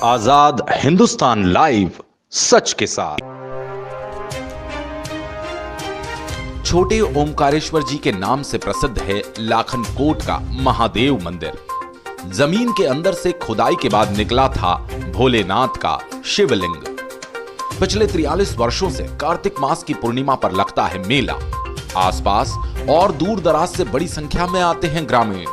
आजाद Hindustan live, सच के साथ। छोटे ओमकारेश्वर जी के नाम से प्रसिद्ध है लाखनकोट का महादेव मंदिर। जमीन के अंदर से खुदाई के बाद निकला था भोलेनाथ का शिवलिंग। पिछले 43 वर्षों से कार्तिक मास की पूर्णिमा पर लगता है मेला। आसपास और दूर दराज से बड़ी संख्या में आते हैं ग्रामीण।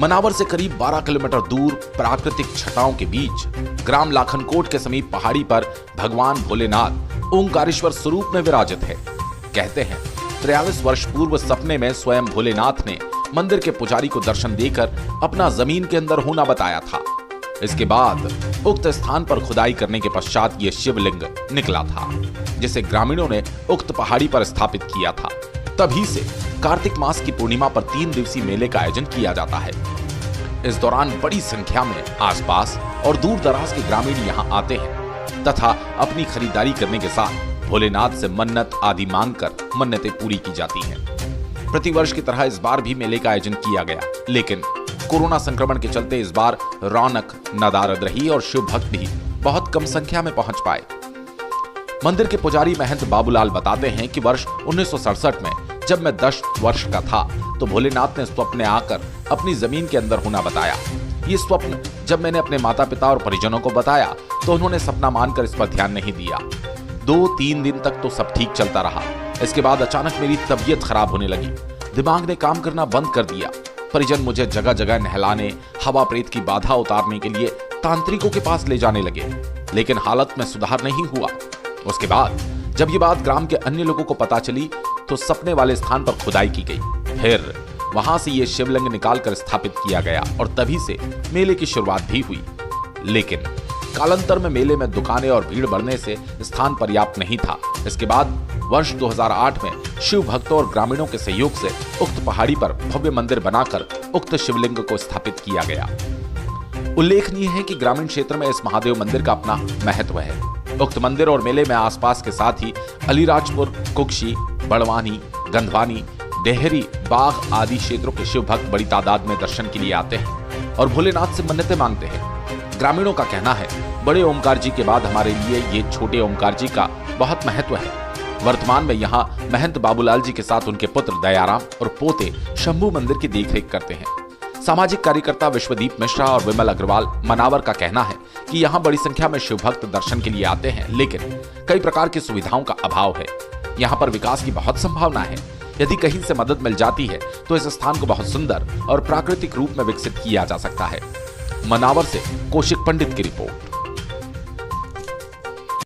मनावर से करीब 12 किलोमीटर दूर प्राकृतिक छटाओं के बीच ग्राम लाखनकोट के समीप पहाड़ी पर भगवान भोलेनाथ ओंकारेश्वर स्वरूप में विराजित है। कहते हैं 43 वर्ष पूर्व सपने में स्वयं भोलेनाथ ने मंदिर के पुजारी को दर्शन देकर अपना जमीन के अंदर होना बताया था। इसके बाद उक्त स्थान पर खुदाई करने के पश्चात यह शिवलिंग निकला था, जिसे ग्रामीणों ने उक्त पहाड़ी पर स्थापित किया था। तभी से कार्तिक मास की पूर्णिमा पर 3 दिवसीय मेले का आयोजन किया जाता है। इस दौरान बड़ी संख्या में आसपास और दूर दराज के ग्रामीण यहाँ आते हैं तथा अपनी खरीदारी करने के साथ भोलेनाथ से मन्नत आदि मांगकर मन्नतें पूरी की जाती हैं। प्रतिवर्ष की तरह इस बार भी मेले का आयोजन किया गया, लेकिन कोरोना संक्रमण के चलते इस बार रौनक नदारद रही और शिव भक्त भी बहुत कम संख्या में पहुंच पाए। मंदिर के पुजारी महंत बाबूलाल बताते हैं कि वर्ष 1967 में जब मैं 10 वर्ष का था तो भोलेनाथ ने स्वप्न में आकर अपनी जमीन के अंदर होना बताया। ये स्वप्न जब मैंने अपने माता पिता और परिजनों को बताया तो उन्होंने सपना मानकर इस पर ध्यान नहीं दिया। 2-3 दिन तक तो सब ठीक चलता रहा। इसके बाद अचानक मेरी तबीयत खराब होने लगी। दिमाग ने काम करना बंद कर दिया। परिजन मुझे जगह जगह नहलाने, हवा प्रेत की बाधा उतारने के लिए तांत्रिकों के पास ले जाने लगे, लेकिन हालत में सुधार नहीं हुआ। उसके बाद जब ये बात ग्राम के अन्य लोगों को पता चली तो सपने वाले स्थान पर खुदाई की गई। फिर वहां से ये शिवलिंग निकालकर स्थापित किया गया और तभी से मेले की शुरुआत भी हुई। लेकिन कालांतर में मेले में दुकानें और भीड़ बढ़ने से स्थान पर्याप्त नहीं था। इसके बाद वर्ष 2008 में शिव भक्तों और ग्रामीणों के सहयोग से उक्त पहाड़ी पर भव्य मंदिर बनाकर उक्त शिवलिंग को स्थापित किया गया। उल्लेखनीय है कि ग्रामीण क्षेत्र में इस महादेव मंदिर का अपना महत्व है। उक्त मंदिर और मेले में आसपास के साथ ही अलीराजपुर, कुक्षी, बड़वानी, गंधवानी, डेहरी, बाग आदि क्षेत्रों के शिव भक्त बड़ी तादाद में दर्शन के लिए आते हैं और भोलेनाथ से मन्नतें मांगते हैं। ग्रामीणों का कहना है, बड़े ओमकार जी के बाद हमारे लिए ये छोटे ओमकार जी का बहुत महत्व है। वर्तमान में यहाँ महंत बाबूलाल जी के साथ उनके पुत्र दयाराम और पोते शंभू मंदिर की देखरेख करते हैं। सामाजिक कार्यकर्ता विश्वदीप मिश्रा और विमल अग्रवाल मनावर का कहना है कि यहाँ बड़ी संख्या में शिव भक्त दर्शन के लिए आते हैं, लेकिन कई प्रकार की सुविधाओं का अभाव है। यहाँ पर विकास की बहुत संभावना है। यदि कहीं से मदद मिल जाती है तो इस स्थान को बहुत सुंदर और प्राकृतिक रूप में विकसित किया जा सकता है। मनावर से कौशिक पंडित की रिपोर्ट।